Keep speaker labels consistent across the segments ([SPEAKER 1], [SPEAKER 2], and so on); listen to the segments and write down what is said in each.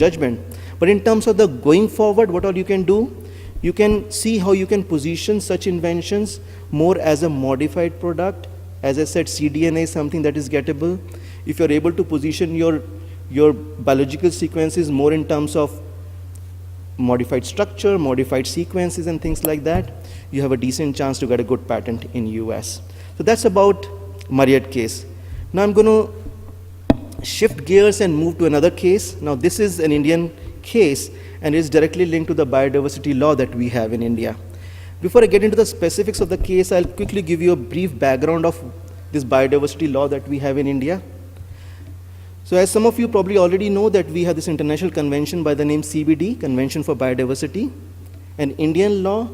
[SPEAKER 1] judgment. But in terms of the going forward, what all you can do, you can see how you can position such inventions more as a modified product. As I said, cDNA is something that is gettable. If you're able to position your biological sequences more in terms of modified structure, modified sequences and things like that, you have a decent chance to get a good patent in US. So that's about Marriott case. Now I'm going to shift gears and move to another case. Now this is an Indian case and is directly linked to the biodiversity law that we have in India. Before I get into the specifics of the case, I'll quickly give you a brief background of this biodiversity law that we have in India. So as some of you probably already know that we have this international convention by the name CBD, Convention for Biodiversity. And Indian law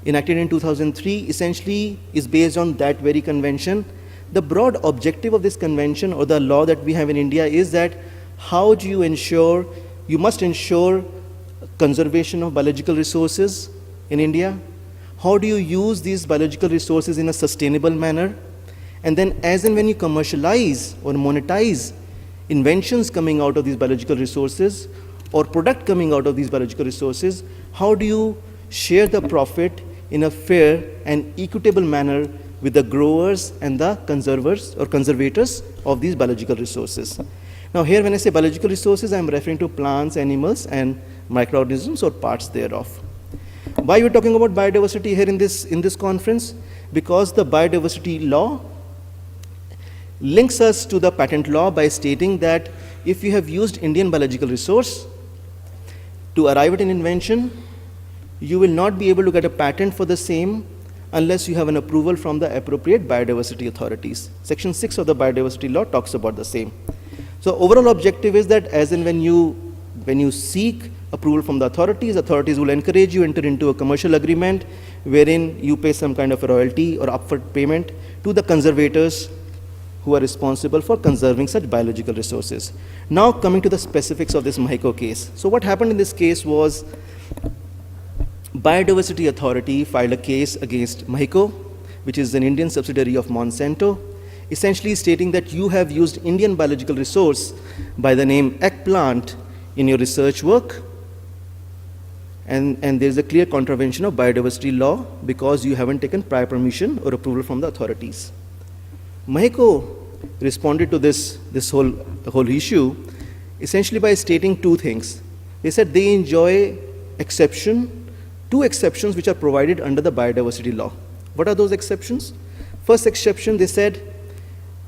[SPEAKER 1] enacted in 2003 essentially is based on that very convention. The broad objective of this convention or the law that we have in India is that how do you ensure, you must ensure conservation of biological resources in India. How do you use these biological resources in a sustainable manner? And then as and when you commercialize or monetize inventions coming out of these biological resources or product coming out of these biological resources, how do you share the profit in a fair and equitable manner with the growers and the conservers or conservators of these biological resources. Now here when I say biological resources, I am referring to plants, animals and microorganisms or parts thereof. Why are we talking about biodiversity here in this conference? Because the biodiversity law links us to the patent law by stating that if you have used Indian biological resource to arrive at an invention, you will not be able to get a patent for the same unless you have an approval from the appropriate biodiversity authorities. Section 6 of the biodiversity law talks about the same. So overall objective is that as and when you seek approval from the authorities will encourage you to enter into a commercial agreement wherein you pay some kind of a royalty or upfront payment to the conservators who are responsible for conserving such biological resources. Now coming to the specifics of this MICO case. So what happened in this case was Biodiversity Authority filed a case against MICO, which is an Indian subsidiary of Monsanto, essentially stating that you have used Indian biological resource by the name eggplant in your research work, and there is a clear contravention of biodiversity law because you haven't taken prior permission or approval from the authorities. MICO responded to this whole issue essentially by stating two things. They said they enjoy two exceptions which are provided under the biodiversity law. What are those exceptions? First exception, they said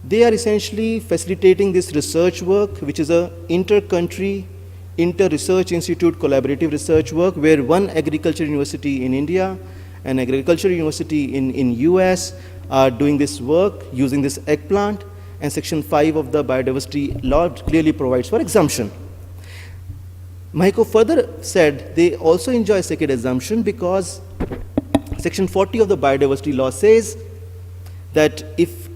[SPEAKER 1] they are essentially facilitating this research work, which is a inter-country, inter-research institute collaborative research work where one agriculture university in India and agriculture university in US are doing this work using this eggplant, and section 5 of the biodiversity law clearly provides for exemption. MICO further said they also enjoy second exemption because section 40 of the biodiversity law says that if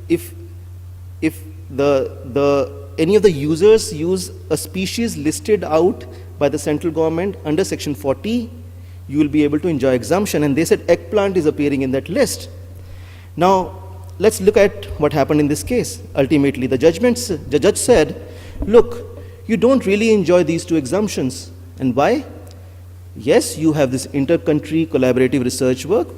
[SPEAKER 1] any of the users use a species listed out by the central government under section 40, you will be able to enjoy exemption, and they said eggplant is appearing in that list. Now let's look at what happened in this case. Ultimately the judge said, look, you don't really enjoy these two exemptions. And why? Yes, you have this inter-country collaborative research work,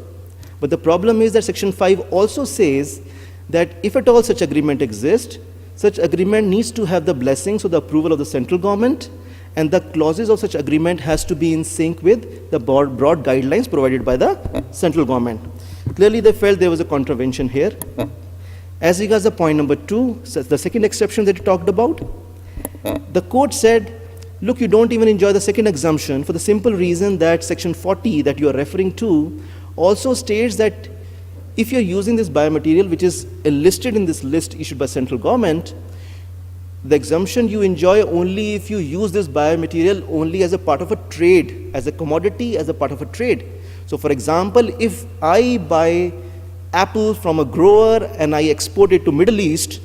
[SPEAKER 1] but the problem is that section 5 also says that if at all such agreement exists, such agreement needs to have the blessings or the approval of the central government, and the clauses of such agreement has to be in sync with the broad guidelines provided by the central government. Clearly they felt there was a contravention here. As regards the point number 2, the second exception that you talked about, the court said, look, you don't even enjoy the second exemption for the simple reason that section 40 that you are referring to also states that if you're using this biomaterial which is listed in this list issued by central government, the exemption you enjoy only if you use this biomaterial only as a part of a trade, as a commodity, as a part of a trade. So for example, if I buy apple from a grower and I export it to Middle East,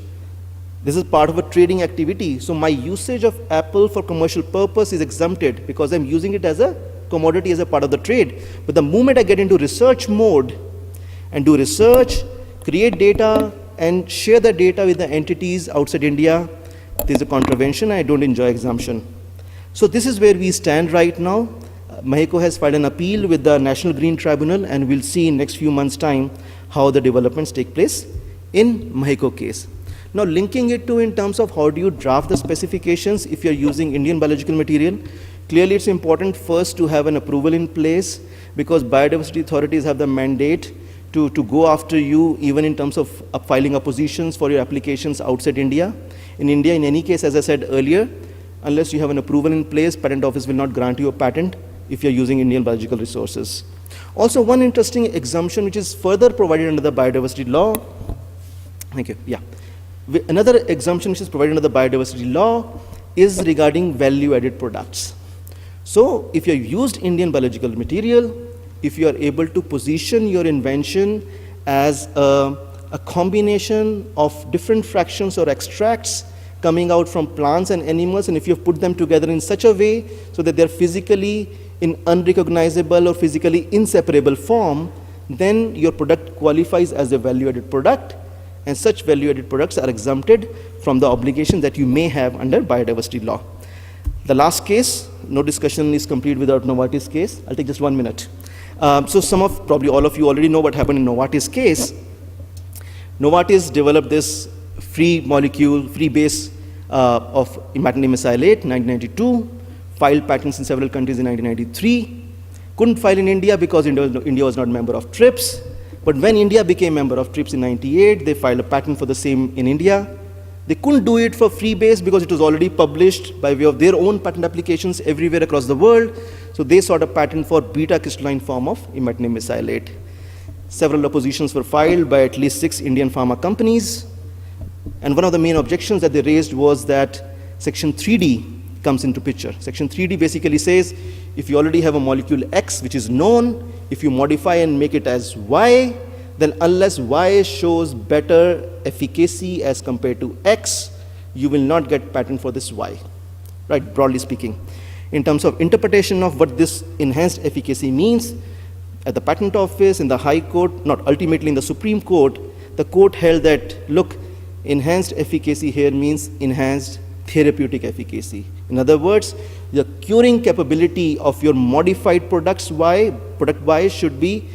[SPEAKER 1] this is part of a trading activity. So my usage of apple for commercial purpose is exempted because I'm using it as a commodity, as a part of the trade. But the moment I get into research mode and do research, create data and share the data with the entities outside India, there's a contravention, I don't enjoy exemption. So this is where we stand right now. Mexico has filed an appeal with the National Green Tribunal, and we'll see in next few months' time how the developments take place in Mexico case. Now, linking it to in terms of how do you draft the specifications if you're using Indian biological material, clearly it's important first to have an approval in place, because biodiversity authorities have the mandate to go after you even in terms of filing oppositions for your applications outside India. In India, in any case, as I said earlier, unless you have an approval in place, patent office will not grant you a patent if you're using Indian biological resources. Also, one interesting exemption which is further provided under the biodiversity law, thank you, yeah. Another exemption which is provided under the biodiversity law is regarding value-added products. So, if you have used Indian biological material, if you are able to position your invention as a combination of different fractions or extracts coming out from plants and animals, and if you have put them together in such a way so that they're physically in unrecognizable or physically inseparable form, then your product qualifies as a value-added product, and such value-added products are exempted from the obligation that you may have under biodiversity law. The last case, no discussion is complete without Novartis case. I'll take just 1 minute. So probably all of you already know what happened in Novartis case. Novartis developed this free molecule, free base of imatinib mesylate in 1992, filed patents in several countries in 1993, couldn't file in India because India was not a member of TRIPS, but when India became member of TRIPS in 98, they filed a patent for the same in India. They couldn't do it for free base because it was already published by way of their own patent applications everywhere across the world, so they sought a patent for beta crystalline form of imatinib mesylate. Several oppositions were filed by at least 6 Indian pharma companies, and one of the main objections that they raised was that Section 3D comes into picture. Section 3D basically says if you already have a molecule X which is known, if you modify and make it as Y, then unless Y shows better efficacy as compared to X, you will not get patent for this Y, right, broadly speaking. In terms of interpretation of what this enhanced efficacy means, at the patent office, in the High Court, not ultimately in the Supreme Court, the court held that, look, enhanced efficacy here means enhanced therapeutic efficacy. In other words, the curing capability of your modified product Y should be,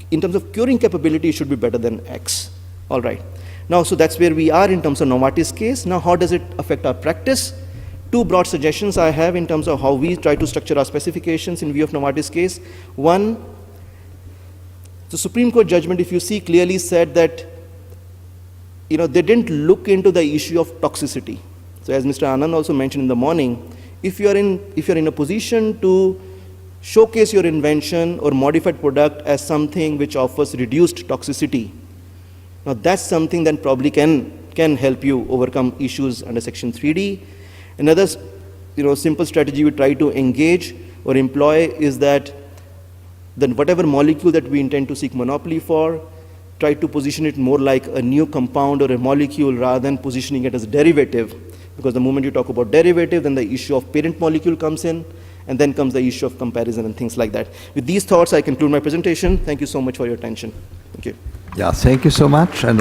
[SPEAKER 1] in terms of curing capability, should be better than X. All right. Now, so that's where we are in terms of Novartis case. Now, how does it affect our practice? 2 broad suggestions I have in terms of how we try to structure our specifications in view of Novartis case. One, the Supreme Court judgment, if you see, clearly said that they didn't look into the issue of toxicity. So as Mr. Anand also mentioned in the morning, if you're in a position to showcase your invention or modified product as something which offers reduced toxicity, now that's something that probably can help you overcome issues under Section 3D. Another simple strategy we try to engage or employ is that then whatever molecule that we intend to seek monopoly for, try to position it more like a new compound or a molecule rather than positioning it as a derivative, because the moment you talk about derivative, then the issue of parent molecule comes in, and then comes the issue of comparison and things like that. With these thoughts, I conclude my presentation. Thank you so much for your attention. Thank you.
[SPEAKER 2] Yeah, thank you so much. And